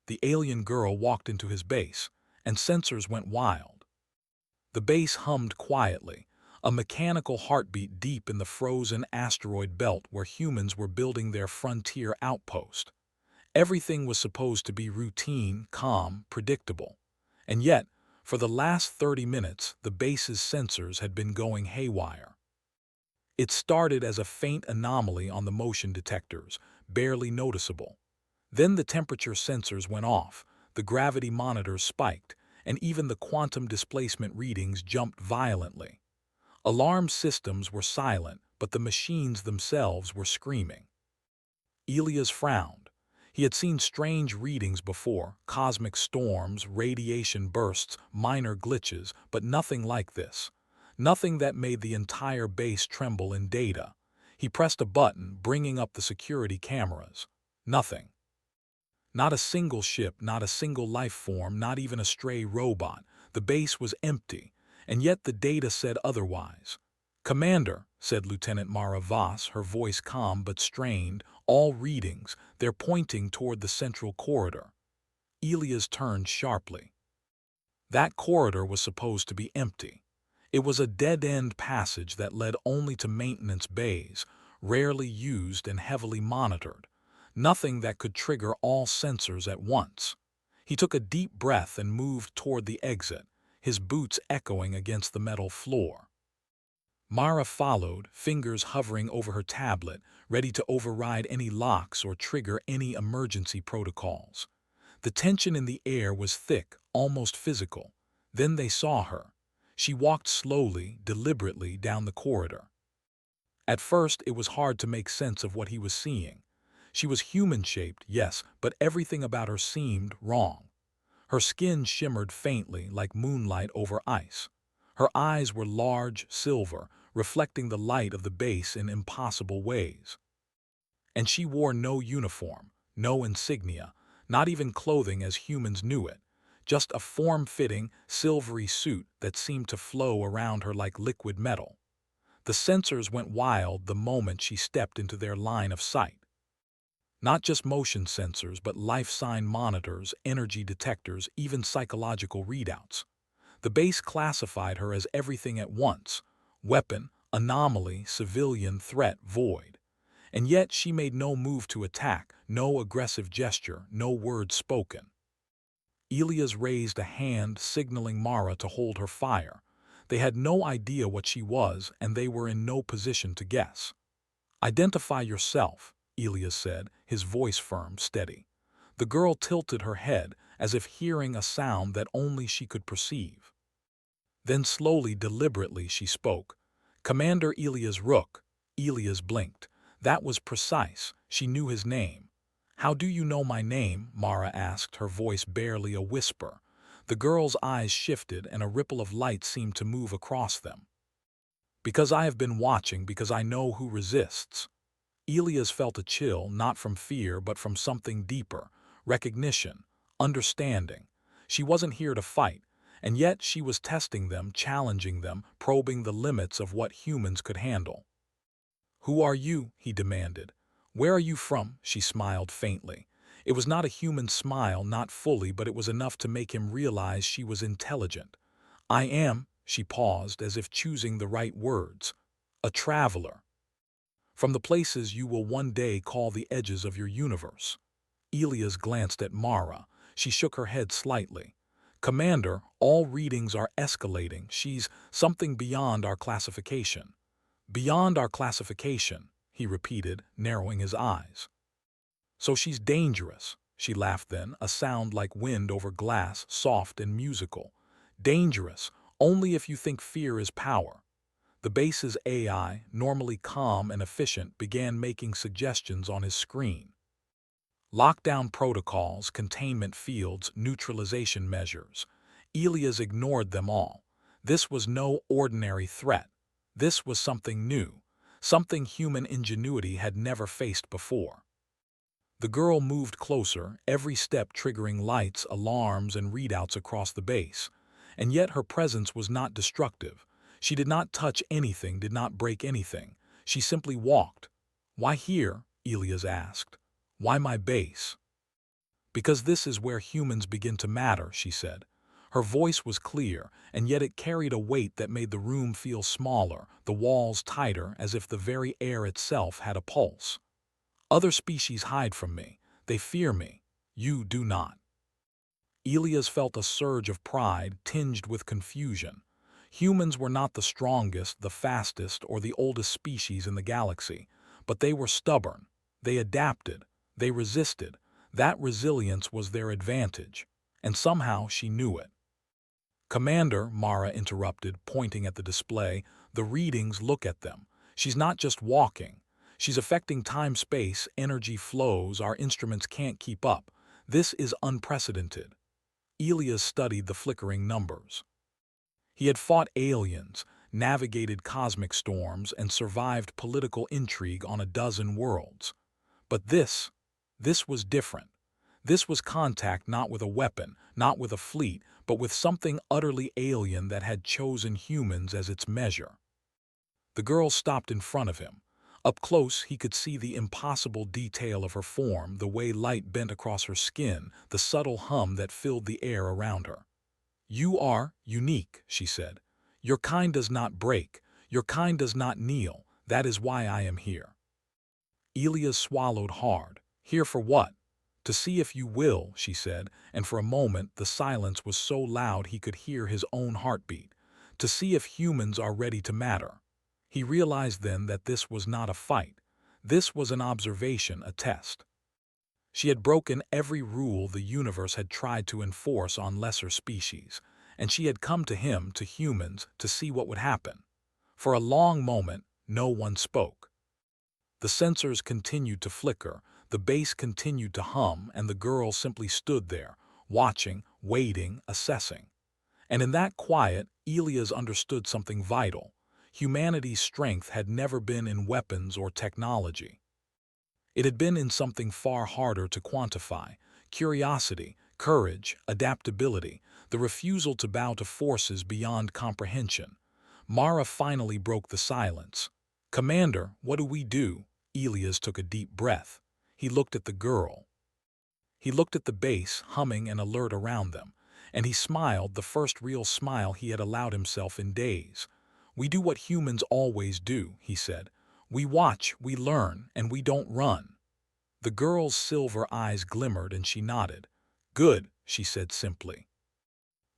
the alien girl walked into his base, and sensors went wild. The base hummed quietly, a mechanical heartbeat deep in the frozen asteroid belt where humans were building their frontier outpost. Everything was supposed to be routine, calm, predictable. And yet, for the last 30 minutes, the base's sensors had been going haywire. It started as a faint anomaly on the motion detectors, barely noticeable. Then the temperature sensors went off, the gravity monitors spiked, and even the quantum displacement readings jumped violently. Alarm systems were silent, but the machines themselves were screaming. Elias frowned. He had seen strange readings before, cosmic storms, radiation bursts, minor glitches, but nothing like this. Nothing that made the entire base tremble in data. He pressed a button, bringing up the security cameras. Nothing. Not a single ship, not a single life form, not even a stray robot. The base was empty, and yet the data said otherwise. "Commander," said Lieutenant Mara Voss, her voice calm but strained, "all readings, they're pointing toward the central corridor." Elias turned sharply. That corridor was supposed to be empty. It was a dead-end passage that led only to maintenance bays, rarely used and heavily monitored. Nothing that could trigger all sensors at once. He took a deep breath and moved toward the exit, his boots echoing against the metal floor. Mara followed, fingers hovering over her tablet, ready to override any locks or trigger any emergency protocols. The tension in the air was thick, almost physical. Then they saw her. She walked slowly, deliberately down the corridor. At first, it was hard to make sense of what he was seeing. She was human-shaped, yes, but everything about her seemed wrong. Her skin shimmered faintly like moonlight over ice. Her eyes were large, silver, reflecting the light of the base in impossible ways. And she wore no uniform, no insignia, not even clothing as humans knew it, just a form-fitting, silvery suit that seemed to flow around her like liquid metal. The sensors went wild the moment she stepped into their line of sight. Not just motion sensors, but life sign monitors, energy detectors, even psychological readouts. The base classified her as everything at once: weapon, anomaly, civilian, threat, void. And yet she made no move to attack, no aggressive gesture, no word spoken. Elias raised a hand, signaling Mara to hold her fire. They had no idea what she was, and they were in no position to guess. "Identify yourself," Elias said, his voice firm, steady. The girl tilted her head, as if hearing a sound that only she could perceive. Then slowly, deliberately, she spoke. "Commander Elias Rook." Elias blinked. That was precise. She knew his name. "How do you know my name?" Mara asked, her voice barely a whisper. The girl's eyes shifted, and a ripple of light seemed to move across them. "Because I have been watching, because I know who resists." Elias felt a chill, not from fear, but from something deeper: recognition, understanding. She wasn't here to fight, and yet she was testing them, challenging them, probing the limits of what humans could handle. "Who are you?" he demanded. "Where are you from?" She smiled faintly. It was not a human smile, not fully, but it was enough to make him realize she was intelligent. "I am," she paused, as if choosing the right words, "a traveler. From the places you will one day call the edges of your universe." Elias glanced at Mara. She shook her head slightly. "Commander, all readings are escalating. She's something beyond our classification." "Beyond our classification," he repeated, narrowing his eyes. "So she's dangerous." She laughed then, a sound like wind over glass, soft and musical. "Dangerous, only if you think fear is power." The base's AI, normally calm and efficient, began making suggestions on his screen. Lockdown protocols, containment fields, neutralization measures. Elias ignored them all. This was no ordinary threat. This was something new, something human ingenuity had never faced before. The girl moved closer, every step triggering lights, alarms, and readouts across the base. And yet her presence was not destructive. She did not touch anything, did not break anything. She simply walked. "Why here?" Elias asked. "Why my base?" Because this is where humans begin to matter, she said. Her voice was clear, and yet it carried a weight that made the room feel smaller, the walls tighter, as if the very air itself had a pulse. Other species hide from me. They fear me. You do not. Elias felt a surge of pride tinged with confusion. Humans were not the strongest, the fastest, or the oldest species in the galaxy, but they were stubborn. They adapted. They resisted. That resilience was their advantage, and somehow she knew it. Commander, Mara interrupted, pointing at the display, the readings, look at them. She's not just walking. She's affecting time-space, energy flows, our instruments can't keep up. This is unprecedented. Elias studied the flickering numbers. He had fought aliens, navigated cosmic storms, and survived political intrigue on a dozen worlds. But this was different. This was contact not with a weapon, not with a fleet, but with something utterly alien that had chosen humans as its measure. The girl stopped in front of him. Up close, he could see the impossible detail of her form, the way light bent across her skin, the subtle hum that filled the air around her. You are unique, she said. Your kind does not break. Your kind does not kneel. That is why I am here. Elias swallowed hard. Here for what? To see if you will, she said, and for a moment the silence was so loud he could hear his own heartbeat. To see if humans are ready to matter. He realized then that this was not a fight. This was an observation, a test. She had broken every rule the universe had tried to enforce on lesser species, and she had come to him, to humans, to see what would happen. For a long moment, no one spoke. The sensors continued to flicker, the bass continued to hum, and the girl simply stood there, watching, waiting, assessing. And in that quiet, Elias understood something vital. Humanity's strength had never been in weapons or technology. It had been in something far harder to quantify: curiosity, courage, adaptability, the refusal to bow to forces beyond comprehension. Mara finally broke the silence. Commander, what do we do? Elias took a deep breath. He looked at the girl. He looked at the bass, humming and alert around them, and he smiled, the first real smile he had allowed himself in days. We do what humans always do, he said. We watch, we learn, and we don't run. The girl's silver eyes glimmered and she nodded. Good, she said simply.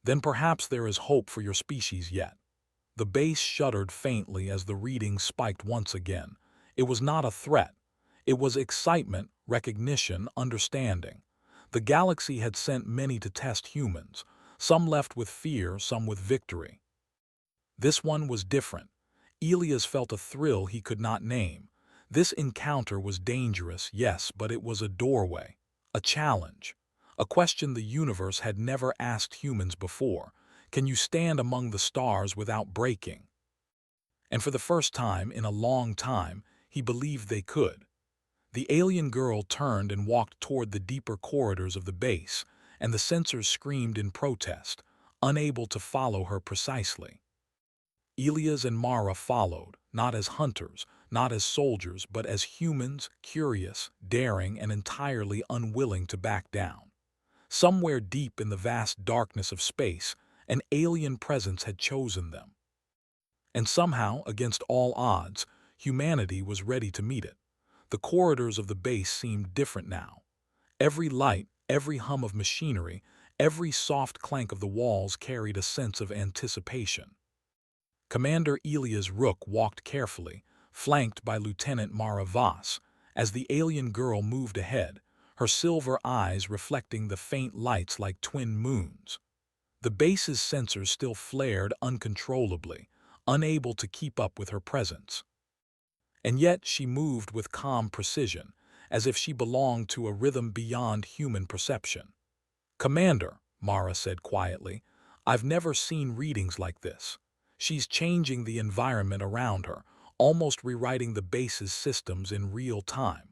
Then perhaps there is hope for your species yet. The bass shuddered faintly as the reading spiked once again. It was not a threat. It was excitement, recognition, understanding. The galaxy had sent many to test humans, some left with fear, some with victory. This one was different. Elias felt a thrill he could not name. This encounter was dangerous, yes, but it was a doorway, a challenge, a question the universe had never asked humans before. Can you stand among the stars without breaking? And for the first time in a long time, he believed they could. The alien girl turned and walked toward the deeper corridors of the base, and the sensors screamed in protest, unable to follow her precisely. Elias and Mara followed, not as hunters, not as soldiers, but as humans, curious, daring, and entirely unwilling to back down. Somewhere deep in the vast darkness of space, an alien presence had chosen them. And somehow, against all odds, humanity was ready to meet it. The corridors of the base seemed different now. Every light, every hum of machinery, every soft clank of the walls carried a sense of anticipation. Commander Elias Rook walked carefully, flanked by Lieutenant Mara Voss, as the alien girl moved ahead, her silver eyes reflecting the faint lights like twin moons. The base's sensors still flared uncontrollably, unable to keep up with her presence. And yet she moved with calm precision, as if she belonged to a rhythm beyond human perception. Commander, Mara said quietly, I've never seen readings like this. She's changing the environment around her, almost rewriting the base's systems in real time.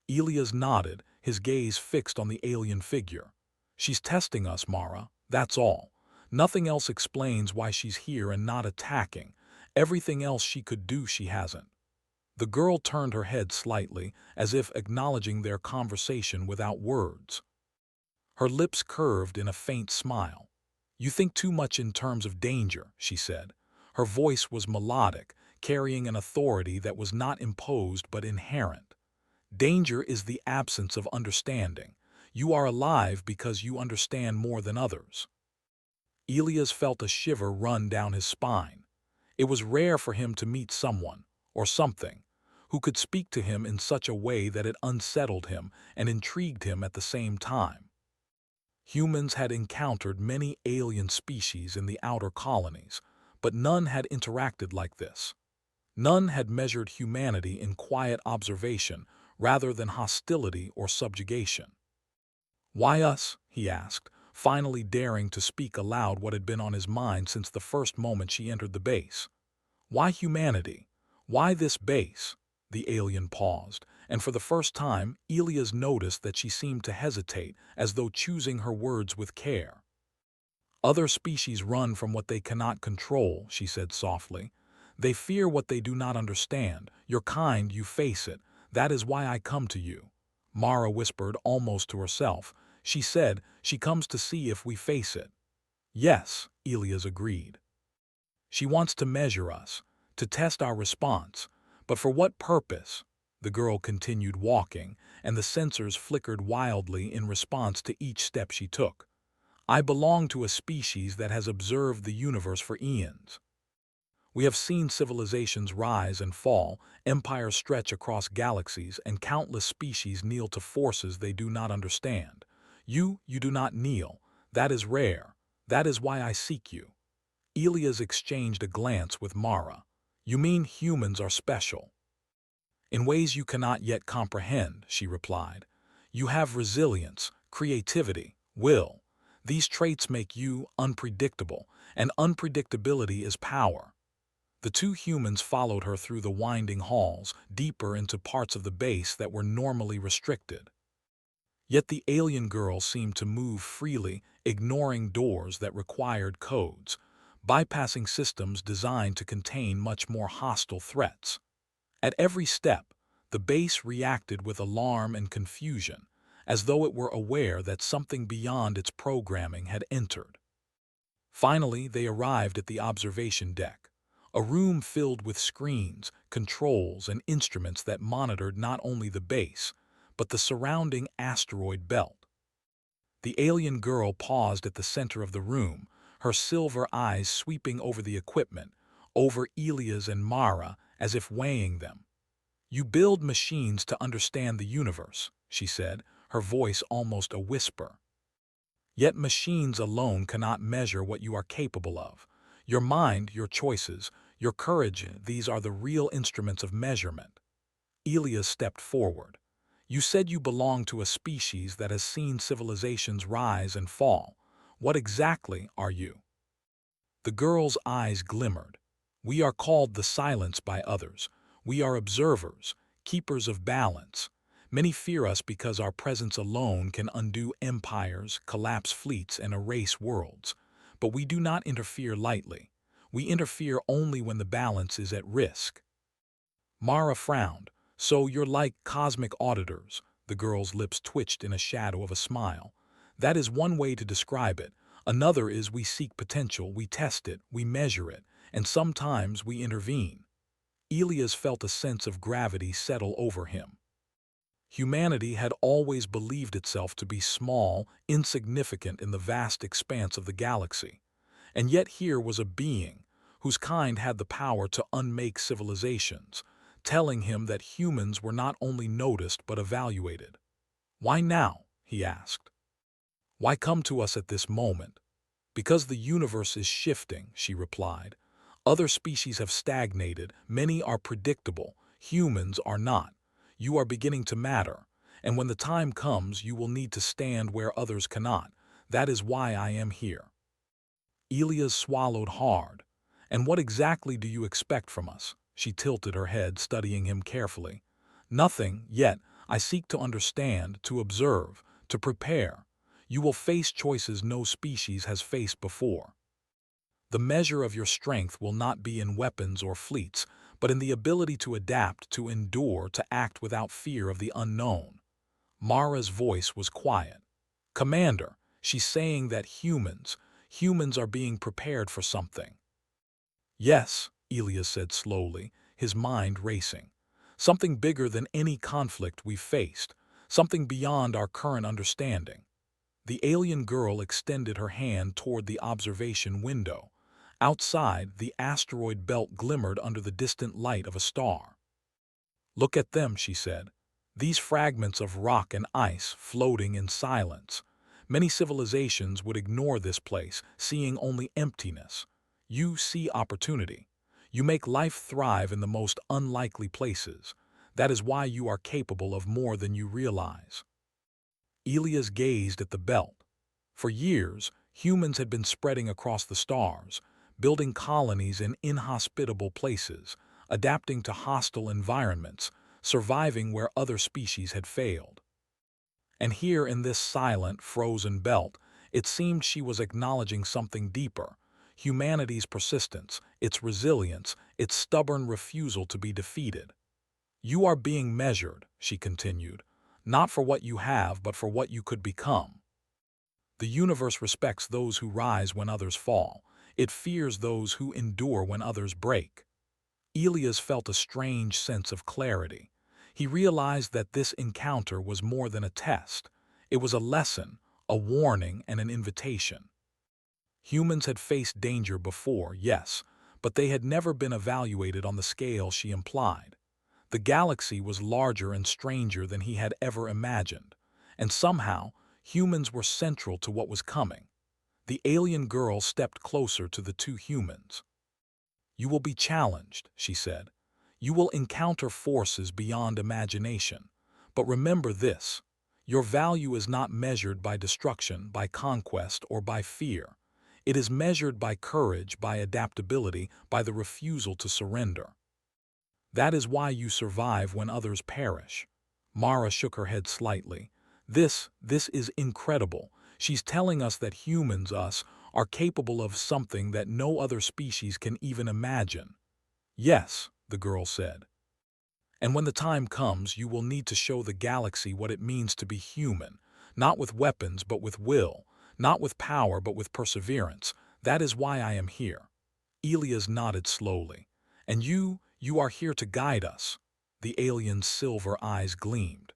Elias nodded, his gaze fixed on the alien figure. She's testing us, Mara, that's all. Nothing else explains why she's here and not attacking. Everything else she could do, she hasn't. The girl turned her head slightly, as if acknowledging their conversation without words. Her lips curved in a faint smile. "You think too much in terms of danger," she said. Her voice was melodic, carrying an authority that was not imposed but inherent. "Danger is the absence of understanding. You are alive because you understand more than others." Elias felt a shiver run down his spine. It was rare for him to meet someone, or something, who could speak to him in such a way that it unsettled him and intrigued him at the same time. Humans had encountered many alien species in the outer colonies, but none had interacted like this. None had measured humanity in quiet observation rather than hostility or subjugation. "Why us?" he asked, finally daring to speak aloud what had been on his mind since the first moment she entered the base. "Why humanity? Why this base?" The alien paused, and for the first time, Elias noticed that she seemed to hesitate, as though choosing her words with care. "Other species run from what they cannot control," she said softly. "They fear what they do not understand. Your kind, you face it. That is why I come to you." Mara whispered almost to herself. She said, "She comes to see if we face it." "Yes," Elias agreed. "She wants to measure us, to test our response. But for what purpose?" The girl continued walking, and the sensors flickered wildly in response to each step she took. "I belong to a species that has observed the universe for eons. We have seen civilizations rise and fall, empires stretch across galaxies, and countless species kneel to forces they do not understand. You do not kneel. That is rare. That is why I seek you." Elias exchanged a glance with Mara. "You mean humans are special?" "In ways you cannot yet comprehend," she replied. "You have resilience, creativity, will. These traits make you unpredictable, and unpredictability is power." The two humans followed her through the winding halls, deeper into parts of the base that were normally restricted. Yet the alien girl seemed to move freely, ignoring doors that required codes, bypassing systems designed to contain much more hostile threats. At every step, the base reacted with alarm and confusion, as though it were aware that something beyond its programming had entered. Finally, they arrived at the observation deck, a room filled with screens, controls, and instruments that monitored not only the base, but the surrounding asteroid belt. The alien girl paused at the center of the room, her silver eyes sweeping over the equipment, over Elias and Mara, as if weighing them. "You build machines to understand the universe," she said, her voice almost a whisper. "Yet machines alone cannot measure what you are capable of. Your mind, your choices, your courage, these are the real instruments of measurement." Elias stepped forward. "You said you belong to a species that has seen civilizations rise and fall. What exactly are you?" The girl's eyes glimmered. "We are called the silence by others. We are observers, keepers of balance. Many fear us because our presence alone can undo empires, collapse fleets, and erase worlds. But we do not interfere lightly. We interfere only when the balance is at risk." Mara frowned. "So you're like cosmic auditors." The girl's lips twitched in a shadow of a smile. "That is one way to describe it. Another is we seek potential, we test it, we measure it, and sometimes we intervene." Elias felt a sense of gravity settle over him. Humanity had always believed itself to be small, insignificant in the vast expanse of the galaxy. And yet here was a being whose kind had the power to unmake civilizations, telling him that humans were not only noticed but evaluated. "Why now?" he asked. "Why come to us at this moment?" "Because the universe is shifting," she replied. "Other species have stagnated, many are predictable, humans are not. You are beginning to matter, and when the time comes you will need to stand where others cannot. That is why I am here." Elias swallowed hard. "And what exactly do you expect from us?" She tilted her head, studying him carefully. "Nothing, yet I seek to understand, to observe, to prepare. You will face choices no species has faced before. The measure of your strength will not be in weapons or fleets, but in the ability to adapt, to endure, to act without fear of the unknown." Mara's voice was quiet. "Commander, she's saying that humans are being prepared for something." "Yes," Elias said slowly, his mind racing. "Something bigger than any conflict we've faced, something beyond our current understanding." The alien girl extended her hand toward the observation window. Outside, the asteroid belt glimmered under the distant light of a star. "Look at them," she said. "These fragments of rock and ice floating in silence. Many civilizations would ignore this place, seeing only emptiness. You see opportunity. You make life thrive in the most unlikely places. That is why you are capable of more than you realize." Elias gazed at the belt. For years, humans had been spreading across the stars, building colonies in inhospitable places, adapting to hostile environments, surviving where other species had failed. And here in this silent, frozen belt, it seemed she was acknowledging something deeper: humanity's persistence, its resilience, its stubborn refusal to be defeated. "You are being measured," she continued, "not for what you have, but for what you could become. The universe respects those who rise when others fall. It fears those who endure when others break." Elias felt a strange sense of clarity. He realized that this encounter was more than a test. It was a lesson, a warning, and an invitation. Humans had faced danger before, yes, but they had never been evaluated on the scale she implied. The galaxy was larger and stranger than he had ever imagined, and somehow humans were central to what was coming. The alien girl stepped closer to the two humans. "You will be challenged," she said. "You will encounter forces beyond imagination. But remember this: your value is not measured by destruction, by conquest, or by fear. It is measured by courage, by adaptability, by the refusal to surrender. That is why you survive when others perish." Mara shook her head slightly. This is incredible. She's telling us that humans, us, are capable of something that no other species can even imagine." "Yes," the girl said. "And when the time comes, you will need to show the galaxy what it means to be human, not with weapons, but with will, not with power, but with perseverance. That is why I am here." Elias nodded slowly. "And you are here to guide us." The alien's silver eyes gleamed.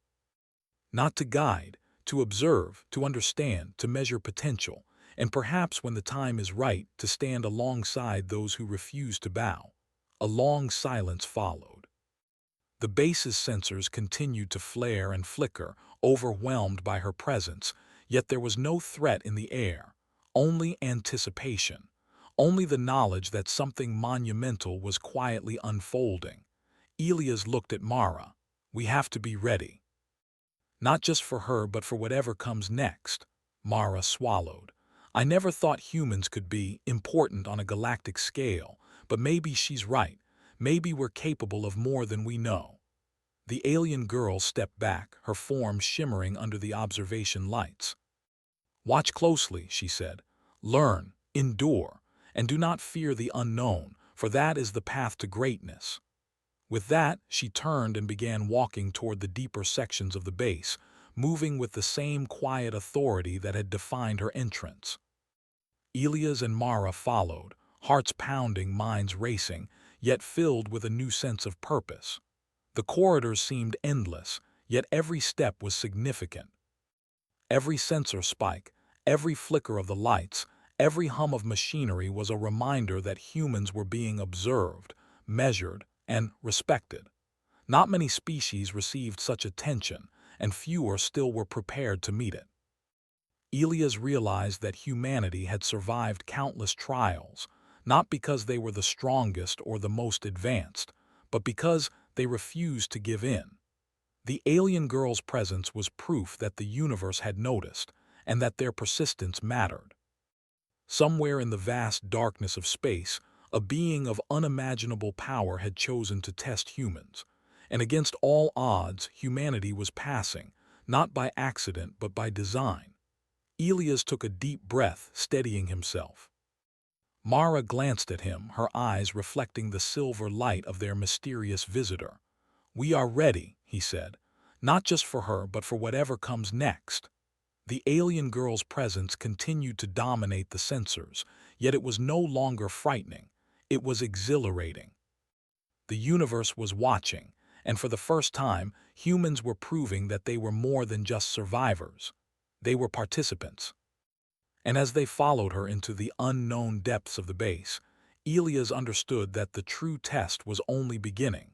"Not to guide, to observe, to understand, to measure potential, and perhaps when the time is right, to stand alongside those who refuse to bow." A long silence followed. The base's sensors continued to flare and flicker, overwhelmed by her presence, yet there was no threat in the air, only anticipation, only the knowledge that something monumental was quietly unfolding. Elias looked at Mara. "We have to be ready." "Not just for her, but for whatever comes next." Mara swallowed. "I never thought humans could be important on a galactic scale, but maybe she's right. Maybe we're capable of more than we know." The alien girl stepped back, her form shimmering under the observation lights. "Watch closely," she said. "Learn, endure, and do not fear the unknown, for that is the path to greatness." With that, she turned and began walking toward the deeper sections of the base, moving with the same quiet authority that had defined her entrance. Elias and Mara followed, hearts pounding, minds racing, yet filled with a new sense of purpose. The corridors seemed endless, yet every step was significant. Every sensor spike, every flicker of the lights, every hum of machinery was a reminder that humans were being observed, measured, and respected. Not many species received such attention, and fewer still were prepared to meet it. Elias realized that humanity had survived countless trials, not because they were the strongest or the most advanced, but because they refused to give in. The alien girl's presence was proof that the universe had noticed, and that their persistence mattered. Somewhere in the vast darkness of space, a being of unimaginable power had chosen to test humans, and against all odds, humanity was passing, not by accident but by design. Elias took a deep breath, steadying himself. Mara glanced at him, her eyes reflecting the silver light of their mysterious visitor. "We are ready," he said, "not just for her but for whatever comes next." The alien girl's presence continued to dominate the sensors, yet it was no longer frightening. It was exhilarating. The universe was watching, and for the first time, humans were proving that they were more than just survivors. They were participants. And as they followed her into the unknown depths of the base, Elias understood that the true test was only beginning.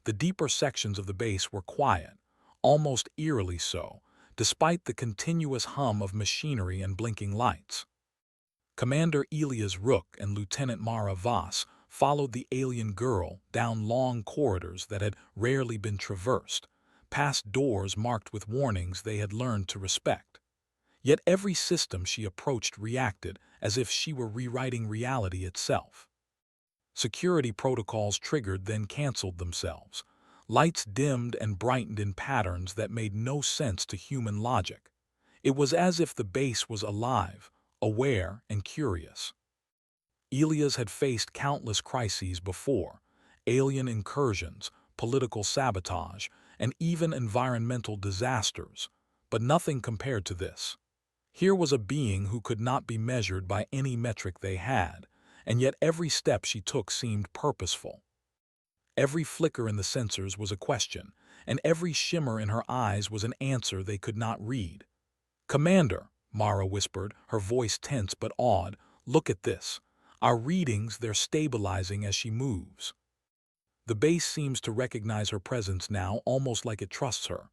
The deeper sections of the base were quiet, almost eerily so, despite the continuous hum of machinery and blinking lights. Commander Elias Rook and Lieutenant Mara Voss followed the alien girl down long corridors that had rarely been traversed, past doors marked with warnings they had learned to respect. Yet every system she approached reacted as if she were rewriting reality itself. Security protocols triggered then canceled themselves. Lights dimmed and brightened in patterns that made no sense to human logic. It was as if the base was alive, aware, and curious. Elias had faced countless crises before: alien incursions, political sabotage, and even environmental disasters, but nothing compared to this. Here was a being who could not be measured by any metric they had, and yet every step she took seemed purposeful. Every flicker in the sensors was a question, and every shimmer in her eyes was an answer they could not read. "Commander," Mara whispered, her voice tense but awed, "look at this. Our readings, they're stabilizing as she moves." The base seems to recognize her presence now, almost like it trusts her.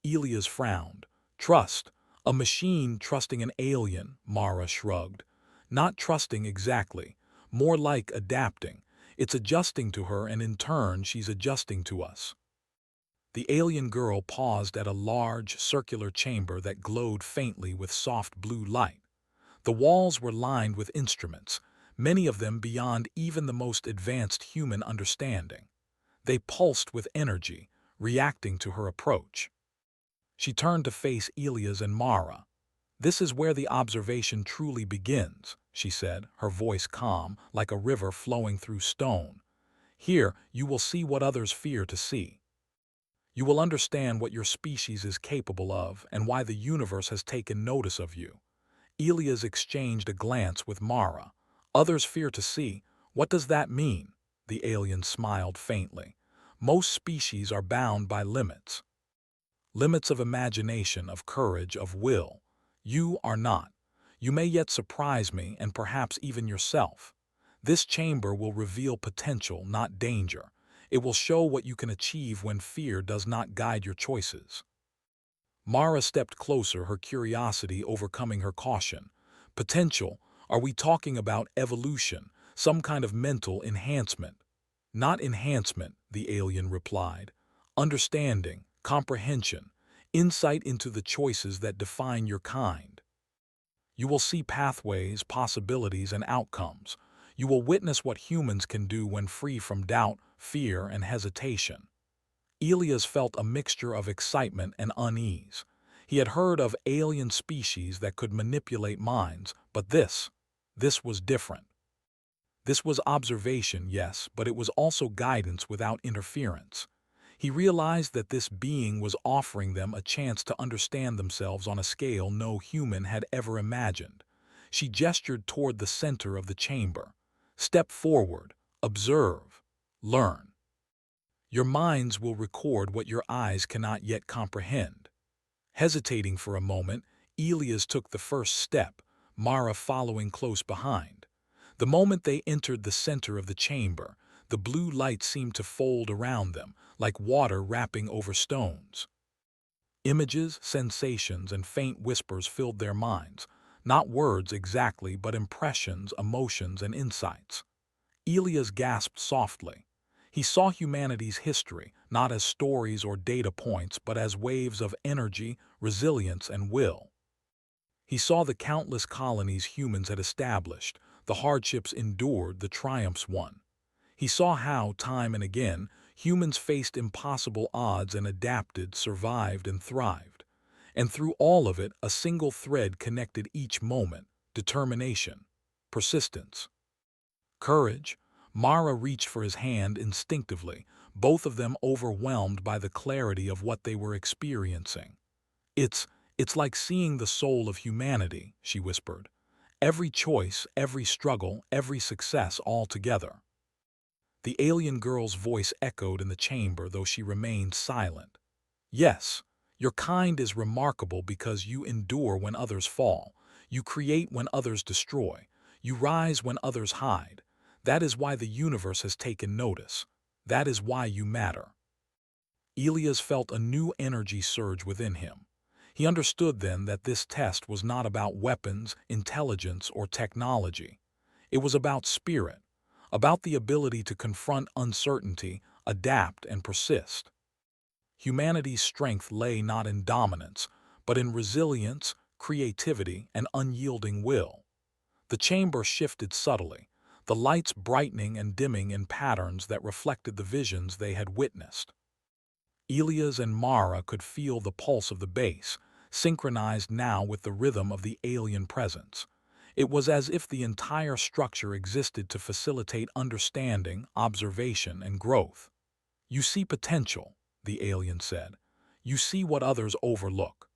Elias frowned. "Trust? A machine trusting an alien," Mara shrugged. "Not trusting exactly. More like adapting. It's adjusting to her, and in turn she's adjusting to us." The alien girl paused at a large, circular chamber that glowed faintly with soft blue light. The walls were lined with instruments, many of them beyond even the most advanced human understanding. They pulsed with energy, reacting to her approach. She turned to face Elias and Mara. "This is where the observation truly begins," she said, her voice calm, like a river flowing through stone. "Here, you will see what others fear to see. You will understand what your species is capable of and why the universe has taken notice of you." Elias exchanged a glance with Mara. "Others fear to see? What does that mean?" The alien smiled faintly. "Most species are bound by limits. Limits of imagination, of courage, of will. You are not. You may yet surprise me and perhaps even yourself. This chamber will reveal potential, not danger. It will show what you can achieve when fear does not guide your choices." Mara stepped closer, her curiosity overcoming her caution. "Potential? Are we talking about evolution, some kind of mental enhancement?" "Not enhancement," the alien replied. "Understanding, comprehension, insight into the choices that define your kind. You will see pathways, possibilities, and outcomes. You will witness what humans can do when free from doubt, fear, and hesitation." Elias felt a mixture of excitement and unease. He had heard of alien species that could manipulate minds, but this was different. This was observation, yes, but it was also guidance without interference. He realized that this being was offering them a chance to understand themselves on a scale no human had ever imagined. She gestured toward the center of the chamber. "Step forward, observe, learn. Your minds will record what your eyes cannot yet comprehend." Hesitating for a moment, Elias took the first step, Mara following close behind. The moment they entered the center of the chamber, the blue light seemed to fold around them, like water wrapping over stones. Images, sensations, and faint whispers filled their minds, not words exactly, but impressions, emotions, and insights. Elias gasped softly. He saw humanity's history, not as stories or data points, but as waves of energy, resilience, and will. He saw the countless colonies humans had established, the hardships endured, the triumphs won. He saw how, time and again, humans faced impossible odds and adapted, survived, and thrived. And through all of it, a single thread connected each moment: determination, persistence, courage. Mara reached for his hand instinctively, both of them overwhelmed by the clarity of what they were experiencing. It's like seeing the soul of humanity, she whispered. Every choice, every struggle, every success all together. The alien girl's voice echoed in the chamber, though she remained silent. Yes, your kind is remarkable because you endure when others fall. You create when others destroy. You rise when others hide. That is why the universe has taken notice. That is why you matter. Elias felt a new energy surge within him. He understood then that this test was not about weapons, intelligence, or technology. It was about spirit, about the ability to confront uncertainty, adapt, and persist. Humanity's strength lay not in dominance, but in resilience, creativity, and unyielding will. The chamber shifted subtly, the lights brightening and dimming in patterns that reflected the visions they had witnessed. Elias and Mara could feel the pulse of the base, synchronized now with the rhythm of the alien presence. It was as if the entire structure existed to facilitate understanding, observation, and growth. You see potential, the alien said. You see what others overlook.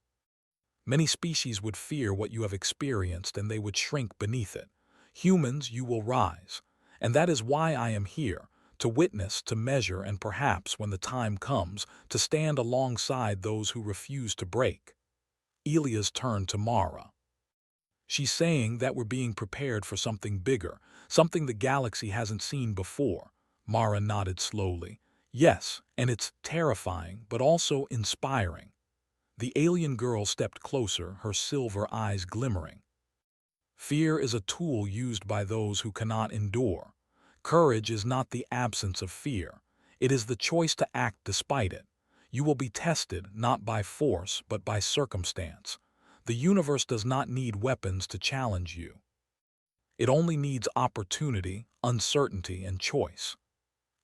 Many species would fear what you have experienced and they would shrink beneath it. Humans, you will rise. And that is why I am here, to witness, to measure, and perhaps, when the time comes, to stand alongside those who refuse to break. Elias turned to Mara. She's saying that we're being prepared for something bigger, something the galaxy hasn't seen before. Mara nodded slowly. Yes, and it's terrifying, but also inspiring. The alien girl stepped closer, her silver eyes glimmering. Fear is a tool used by those who cannot endure. Courage is not the absence of fear. It is the choice to act despite it. You will be tested not by force, but by circumstance. The universe does not need weapons to challenge you. It only needs opportunity, uncertainty, and choice.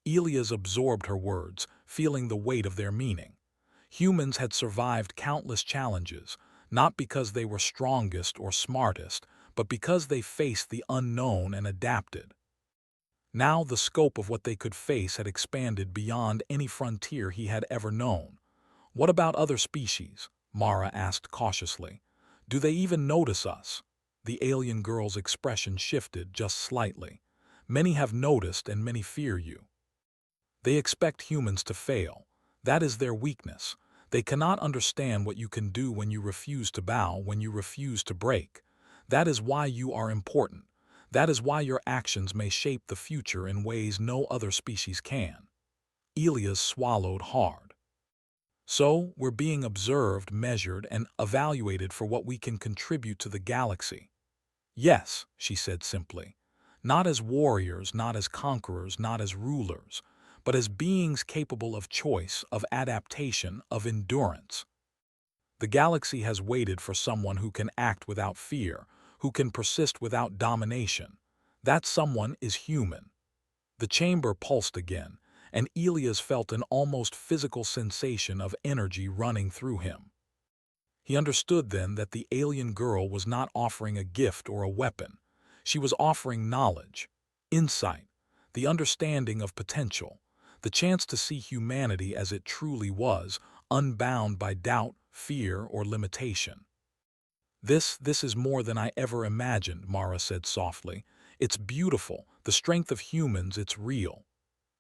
Elias absorbed her words, feeling the weight of their meaning. Humans had survived countless challenges, not because they were strongest or smartest, but because they faced the unknown and adapted. Now the scope of what they could face had expanded beyond any frontier he had ever known. What about other species? Mara asked cautiously. Do they even notice us? The alien girl's expression shifted just slightly. Many have noticed and many fear you. They expect humans to fail. That is their weakness. They cannot understand what you can do when you refuse to bow, when you refuse to break. That is why you are important. That is why your actions may shape the future in ways no other species can. Elias swallowed hard. So, we're being observed, measured, and evaluated for what we can contribute to the galaxy. Yes, she said simply. Not as warriors, not as conquerors, not as rulers, but as beings capable of choice, of adaptation, of endurance. The galaxy has waited for someone who can act without fear, who can persist without domination. That someone is human. The chamber pulsed again, and Elias felt an almost physical sensation of energy running through him. He understood then that the alien girl was not offering a gift or a weapon. She was offering knowledge, insight, the understanding of potential, the chance to see humanity as it truly was, unbound by doubt, fear, or limitation. This is more than I ever imagined, Mara said softly. It's beautiful, the strength of humans, it's real.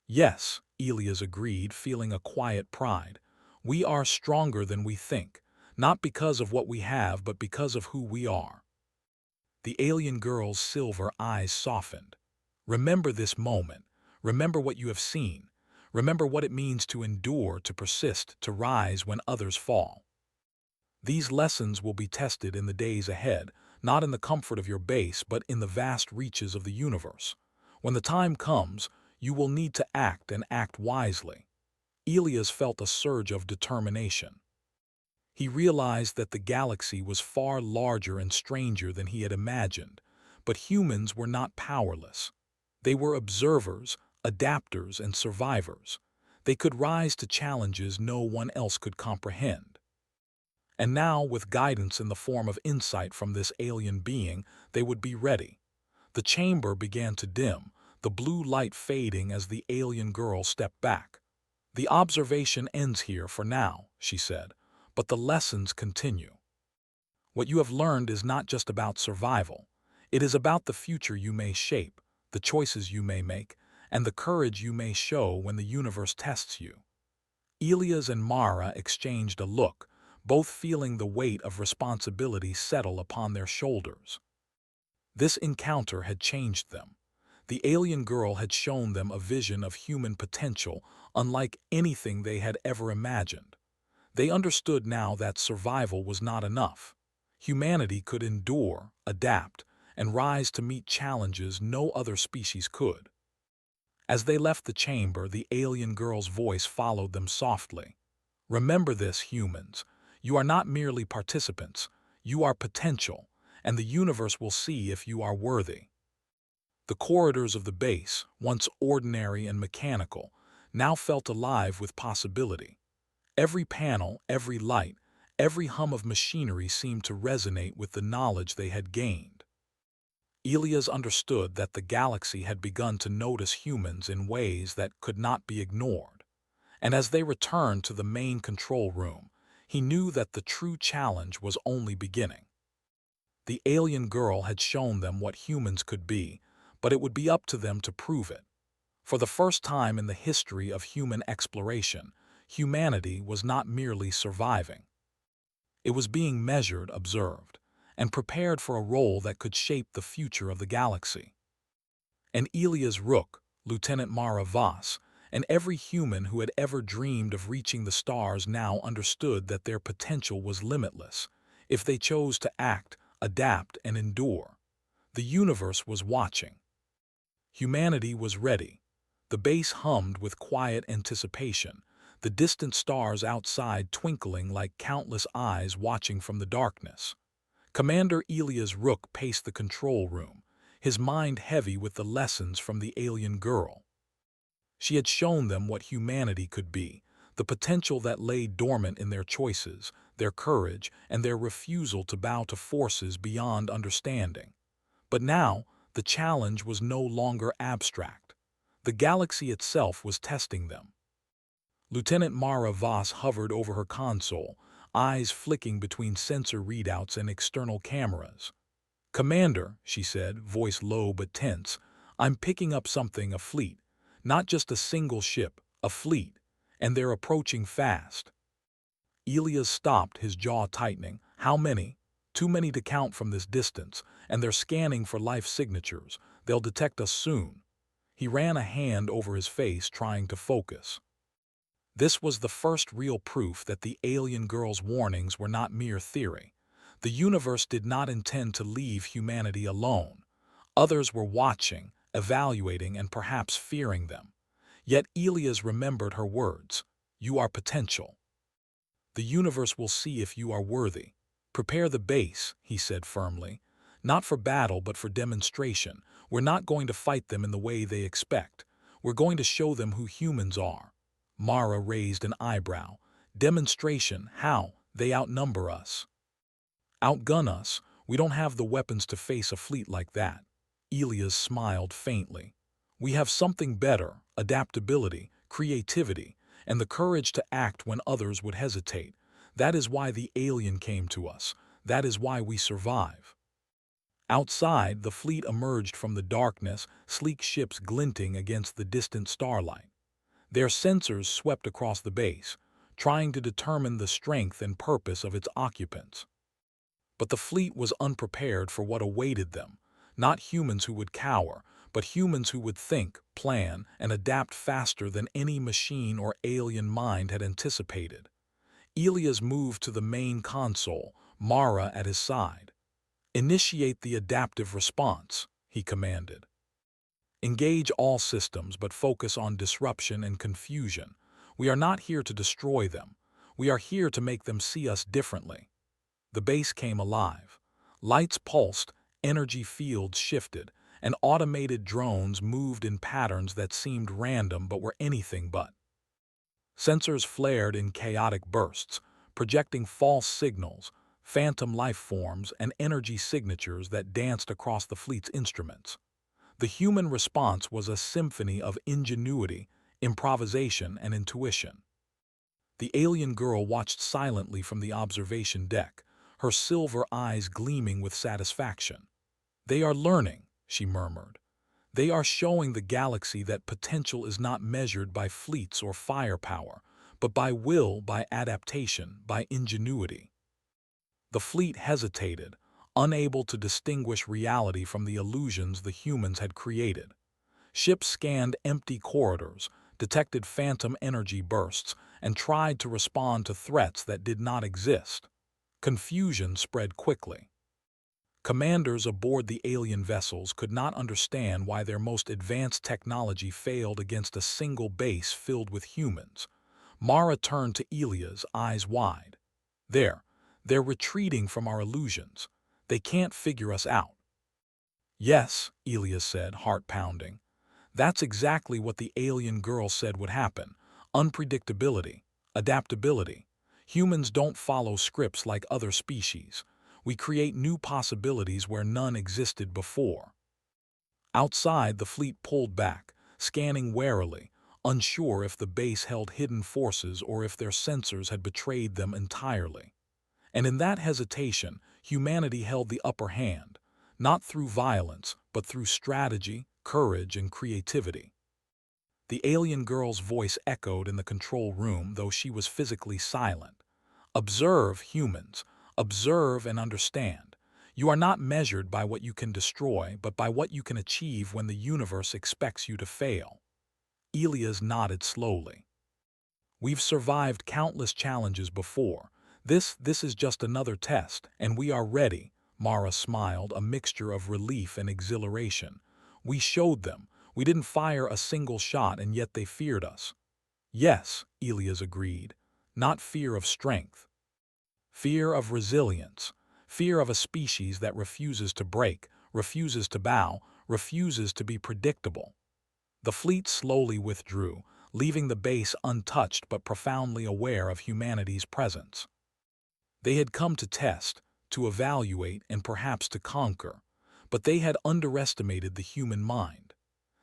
Yes, Elias agreed, feeling a quiet pride. We are stronger than we think, not because of what we have, but because of who we are. The alien girl's silver eyes softened. Remember this moment. Remember what you have seen. Remember what it means to endure, to persist, to rise when others fall. These lessons will be tested in the days ahead, not in the comfort of your base, but in the vast reaches of the universe. When the time comes, you will need to act and act wisely. Elias felt a surge of determination. He realized that the galaxy was far larger and stranger than he had imagined, but humans were not powerless. They were observers, adapters, and survivors. They could rise to challenges no one else could comprehend. And now, with guidance in the form of insight from this alien being, they would be ready. The chamber began to dim, the blue light fading as the alien girl stepped back. The observation ends here for now, she said, but the lessons continue. What you have learned is not just about survival. It is about the future you may shape, the choices you may make, and the courage you may show when the universe tests you. Elias and Mara exchanged a look, both feeling the weight of responsibility settle upon their shoulders. This encounter had changed them. The alien girl had shown them a vision of human potential unlike anything they had ever imagined. They understood now that survival was not enough. Humanity could endure, adapt, and rise to meet challenges no other species could. As they left the chamber, the alien girl's voice followed them softly. Remember this, humans. You are not merely participants. You are potential, and the universe will see if you are worthy. The corridors of the base, once ordinary and mechanical, now felt alive with possibility. Every panel, every light, every hum of machinery seemed to resonate with the knowledge they had gained. Elias understood that the galaxy had begun to notice humans in ways that could not be ignored. And as they returned to the main control room, he knew that the true challenge was only beginning. The alien girl had shown them what humans could be, but it would be up to them to prove it. For the first time in the history of human exploration, humanity was not merely surviving. It was being measured, observed, and prepared for a role that could shape the future of the galaxy. And Elias Rook, Lieutenant Mara Voss, and every human who had ever dreamed of reaching the stars now understood that their potential was limitless, if they chose to act, adapt, and endure. The universe was watching. Humanity was ready. The base hummed with quiet anticipation, the distant stars outside twinkling like countless eyes watching from the darkness. Commander Elias Rook paced the control room, his mind heavy with the lessons from the alien girl. She had shown them what humanity could be, the potential that lay dormant in their choices, their courage, and their refusal to bow to forces beyond understanding. But now, the challenge was no longer abstract. The galaxy itself was testing them. Lieutenant Mara Voss hovered over her console, eyes flicking between sensor readouts and external cameras. "Commander," she said, voice low but tense, "I'm picking up something, a fleet. Not just a single ship, a fleet. And they're approaching fast." Elias stopped, his jaw tightening. "How many?" "Too many to count from this distance, and they're scanning for life signatures. They'll detect us soon." He ran a hand over his face, trying to focus. This was the first real proof that the alien girl's warnings were not mere theory. The universe did not intend to leave humanity alone. Others were watching, evaluating, and perhaps fearing them. Yet Elias remembered her words. "You are potential. The universe will see if you are worthy. Prepare the base," he said firmly. "Not for battle, but for demonstration. We're not going to fight them in the way they expect. We're going to show them who humans are." Mara raised an eyebrow. "Demonstration? How? They outnumber us." "Outgun us? We don't have the weapons to face a fleet like that." Elias smiled faintly. "We have something better: adaptability, creativity, and the courage to act when others would hesitate. That is why the alien came to us. That is why we survive." Outside, the fleet emerged from the darkness, sleek ships glinting against the distant starlight. Their sensors swept across the base, trying to determine the strength and purpose of its occupants. But the fleet was unprepared for what awaited them. Not humans who would cower, but humans who would think, plan, and adapt faster than any machine or alien mind had anticipated. Elias moved to the main console, Mara at his side. "Initiate the adaptive response," he commanded. "Engage all systems, but focus on disruption and confusion. We are not here to destroy them. We are here to make them see us differently." The base came alive. Lights pulsed, energy fields shifted, and automated drones moved in patterns that seemed random but were anything but. Sensors flared in chaotic bursts, projecting false signals, phantom life forms, and energy signatures that danced across the fleet's instruments. The human response was a symphony of ingenuity, improvisation, and intuition. The alien girl watched silently from the observation deck, her silver eyes gleaming with satisfaction. "They are learning," she murmured. "They are showing the galaxy that potential is not measured by fleets or firepower, but by will, by adaptation, by ingenuity." The fleet hesitated, unable to distinguish reality from the illusions the humans had created. Ships scanned empty corridors, detected phantom energy bursts, and tried to respond to threats that did not exist. Confusion spread quickly. Commanders aboard the alien vessels could not understand why their most advanced technology failed against a single base filled with humans. Mara turned to Elias, eyes wide. They're retreating from our illusions. They can't figure us out." "Yes," Elias said, heart pounding. "That's exactly what the alien girl said would happen. Unpredictability, adaptability. Humans don't follow scripts like other species. We create new possibilities where none existed before." Outside, the fleet pulled back, scanning warily, unsure if the base held hidden forces or if their sensors had betrayed them entirely. And in that hesitation, humanity held the upper hand, not through violence, but through strategy, courage, and creativity. The alien girl's voice echoed in the control room, though she was physically silent. "Observe, humans. Observe and understand. You are not measured by what you can destroy, but by what you can achieve when the universe expects you to fail." Elias nodded slowly. "We've survived countless challenges before. This is just another test, and we are ready." Mara smiled, a mixture of relief and exhilaration. "We showed them. We didn't fire a single shot, and yet they feared us." "Yes," Elias agreed. "Not fear of strength. Fear of resilience. Fear of a species that refuses to break, refuses to bow, refuses to be predictable." The fleet slowly withdrew, leaving the base untouched but profoundly aware of humanity's presence. They had come to test, to evaluate, and perhaps to conquer, but they had underestimated the human mind.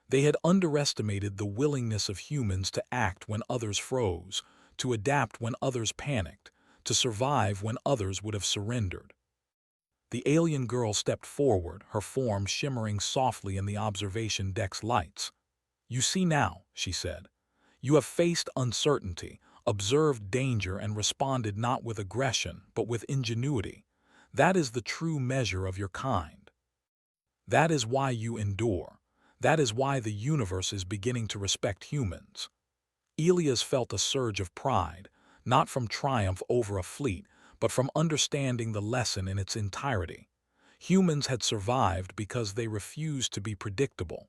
They had underestimated the willingness of humans to act when others froze, to adapt when others panicked, to survive when others would have surrendered. The alien girl stepped forward, her form shimmering softly in the observation deck's lights. "You see now," she said. "You have faced uncertainty, observed danger, and responded not with aggression, but with ingenuity. That is the true measure of your kind. That is why you endure. That is why the universe is beginning to respect humans." Elias felt a surge of pride, not from triumph over a fleet, but from understanding the lesson in its entirety. Humans had survived because they refused to be predictable.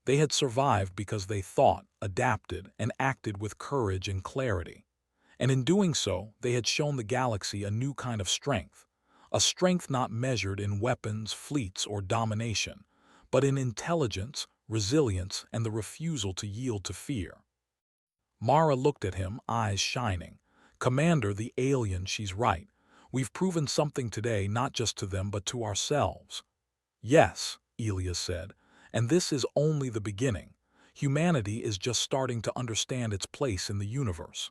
They had survived because they thought, adapted, and acted with courage and clarity. And in doing so, they had shown the galaxy a new kind of strength, a strength not measured in weapons, fleets, or domination, but in intelligence, resilience, and the refusal to yield to fear. Mara looked at him, eyes shining. "Commander, the alien, she's right. We've proven something today, not just to them, but to ourselves." "Yes," Elias said, "and this is only the beginning. Humanity is just starting to understand its place in the universe.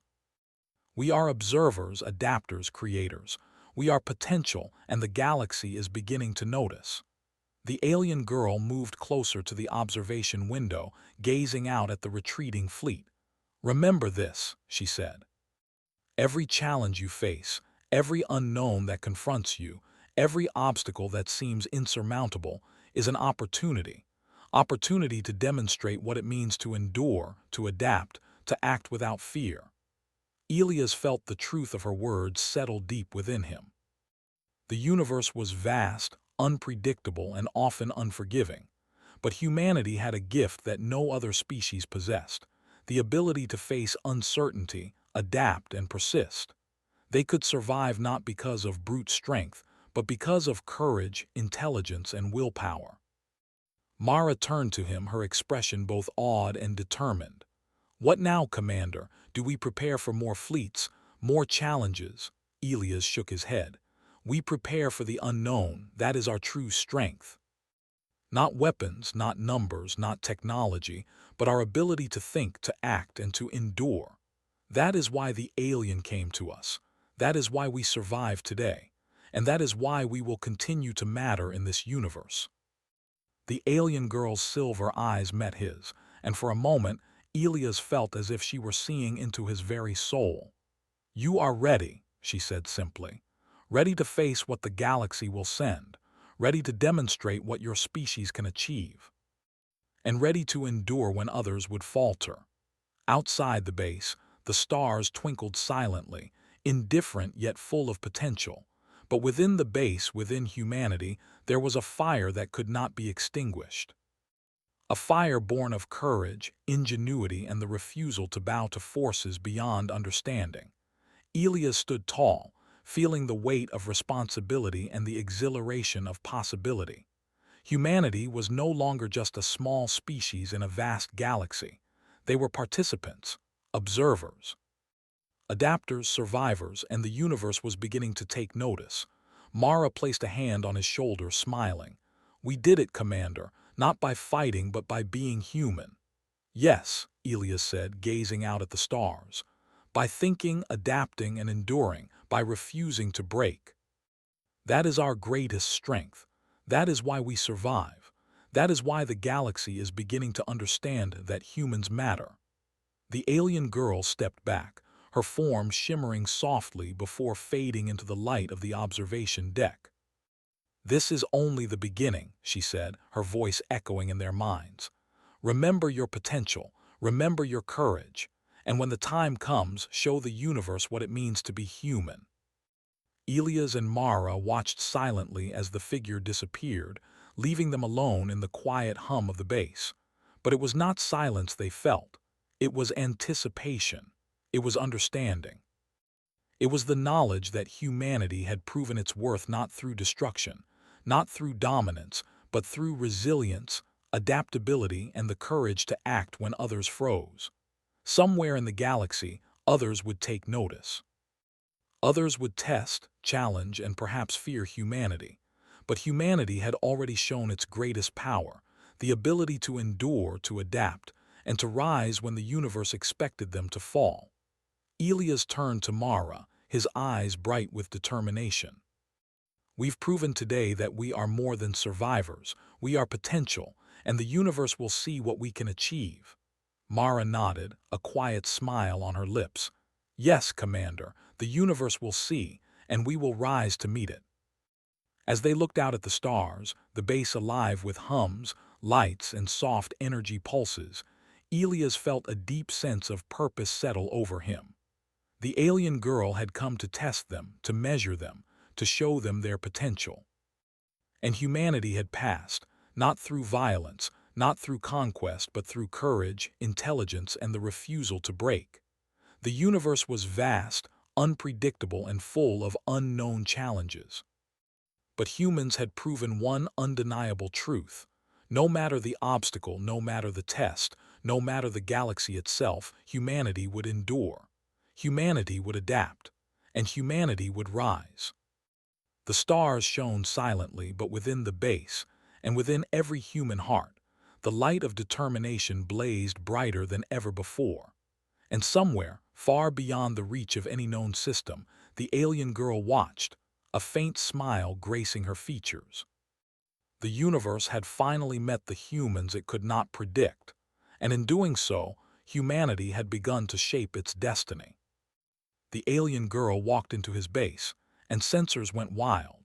We are observers, adapters, creators. We are potential, and the galaxy is beginning to notice." The alien girl moved closer to the observation window, gazing out at the retreating fleet. "Remember this," she said. "Every challenge you face, every unknown that confronts you, every obstacle that seems insurmountable is an opportunity. Opportunity to demonstrate what it means to endure, to adapt, to act without fear." Elias felt the truth of her words settle deep within him. The universe was vast, unpredictable, and often unforgiving. But humanity had a gift that no other species possessed: the ability to face uncertainty, adapt, and persist. They could survive not because of brute strength, but because of courage, intelligence, and willpower. Mara turned to him, her expression both awed and determined. "What now, Commander? Do we prepare for more fleets, more challenges?" Elias shook his head. "We prepare for the unknown. That is our true strength. Not weapons, not numbers, not technology, but our ability to think, to act, and to endure. That is why the alien came to us. That is why we survive today. and that is why we will continue to matter in this universe." The alien girl's silver eyes met his, and for a moment, Elias felt as if she were seeing into his very soul. "You are ready," she said simply. "Ready to face what the galaxy will send, ready to demonstrate what your species can achieve, and ready to endure when others would falter." Outside the base, the stars twinkled silently, indifferent yet full of potential. But within the base, within humanity, there was a fire that could not be extinguished. A fire born of courage, ingenuity, and the refusal to bow to forces beyond understanding. Elias stood tall, feeling the weight of responsibility and the exhilaration of possibility. Humanity was no longer just a small species in a vast galaxy. They were participants, observers, adapters, survivors, and the universe was beginning to take notice. Mara placed a hand on his shoulder, smiling. "We did it, Commander, not by fighting but by being human." "Yes," Elias said, gazing out at the stars. "By thinking, adapting, and enduring, by refusing to break. That is our greatest strength. That is why we survive. That is why the galaxy is beginning to understand that humans matter." The alien girl stepped back, her form shimmering softly before fading into the light of the observation deck. "This is only the beginning," she said, her voice echoing in their minds. "Remember your potential, remember your courage, and when the time comes, show the universe what it means to be human." Elias and Mara watched silently as the figure disappeared, leaving them alone in the quiet hum of the base. But it was not silence they felt. It was anticipation. It was understanding. It was the knowledge that humanity had proven its worth not through destruction, not through dominance, but through resilience, adaptability, and the courage to act when others froze. Somewhere in the galaxy, others would take notice. Others would test, challenge, and perhaps fear humanity. But humanity had already shown its greatest power, the ability to endure, to adapt, and to rise when the universe expected them to fall. Elias turned to Mara, his eyes bright with determination. "We've proven today that we are more than survivors, we are potential, and the universe will see what we can achieve." Mara nodded, a quiet smile on her lips. "Yes, Commander, the universe will see, and we will rise to meet it." As they looked out at the stars, the base alive with hums, lights, and soft energy pulses, Elias felt a deep sense of purpose settle over him. The alien girl had come to test them, to measure them, to show them their potential. And humanity had passed, not through violence, not through conquest, but through courage, intelligence, and the refusal to break. The universe was vast, unpredictable, and full of unknown challenges. But humans had proven one undeniable truth. No matter the obstacle, no matter the test, no matter the galaxy itself, humanity would endure. Humanity would adapt, and humanity would rise. The stars shone silently, but within the base, and within every human heart, the light of determination blazed brighter than ever before. And somewhere, far beyond the reach of any known system, the alien girl watched, a faint smile gracing her features. The universe had finally met the humans it could not predict, and in doing so, humanity had begun to shape its destiny. The alien girl walked into his base, and sensors went wild.